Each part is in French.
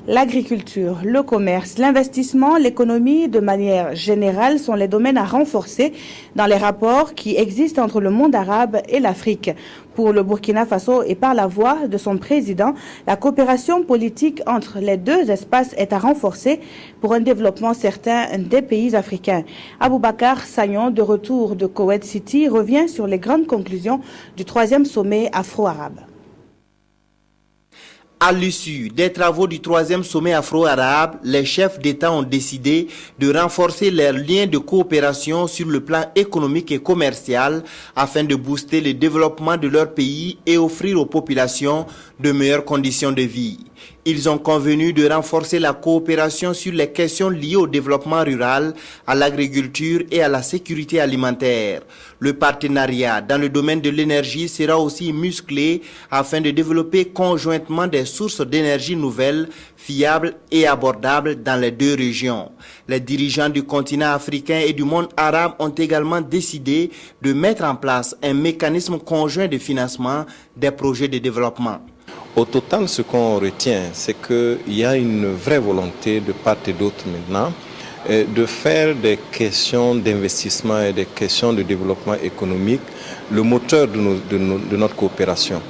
L'agriculture, le commerce, l'investissement, l'économie de manière générale sont les domaines à renforcer dans les rapports qui existent entre le monde arabe et l'Afrique. Pour le Burkina Faso et par la voix de son président, la coopération politique entre les deux espaces est à renforcer pour un développement certain des pays africains. Aboubakar Sagnon, de retour de Koweït City, revient sur les grandes conclusions du 3e sommet afro-arabe. À l'issue des travaux du 3e sommet afro-arabe, les chefs d'État ont décidé de renforcer leurs liens de coopération sur le plan économique et commercial afin de booster le développement de leur pays et offrir aux populations de meilleures conditions de vie. Ils ont convenu de renforcer la coopération sur les questions liées au développement rural, à l'agriculture et à la sécurité alimentaire. Le partenariat dans le domaine de l'énergie sera aussi musclé afin de développer conjointement des sources d'énergie nouvelles, fiables et abordables dans les deux régions. Les dirigeants du continent africain et du monde arabe ont également décidé de mettre en place un mécanisme conjoint de financement des projets de développement. Au total, ce qu'on retient, c'est qu'il y a une vraie volonté de part et d'autre maintenant de faire des questions d'investissement et des questions de développement économique le moteur de notre coopération.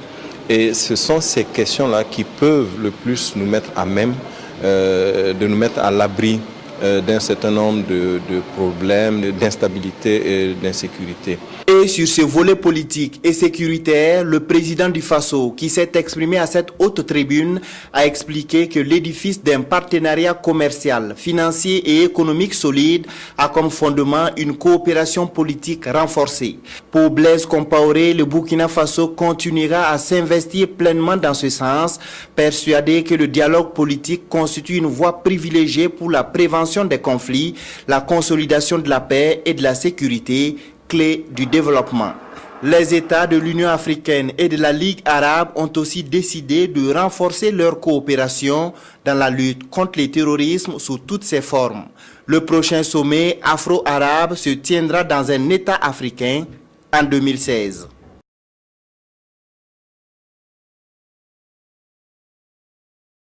Et ce sont ces questions-là qui peuvent le plus nous mettre à même de nous mettre à l'abri d'un certain nombre de problèmes, d'instabilité et d'insécurité. Et sur ce volet politique et sécuritaire, le président du Faso, qui s'est exprimé à cette haute tribune, a expliqué que l'édifice d'un partenariat commercial, financier et économique solide a comme fondement une coopération politique renforcée. Pour Blaise Compaoré, le Burkina Faso continuera à s'investir pleinement dans ce sens, persuadé que le dialogue politique constitue une voie privilégiée pour la prévention des conflits, la consolidation de la paix et de la sécurité, clé du développement. Les États de l'Union africaine et de la Ligue arabe ont aussi décidé de renforcer leur coopération dans la lutte contre le terrorisme sous toutes ses formes. Le prochain sommet afro-arabe se tiendra dans un État africain en 2016.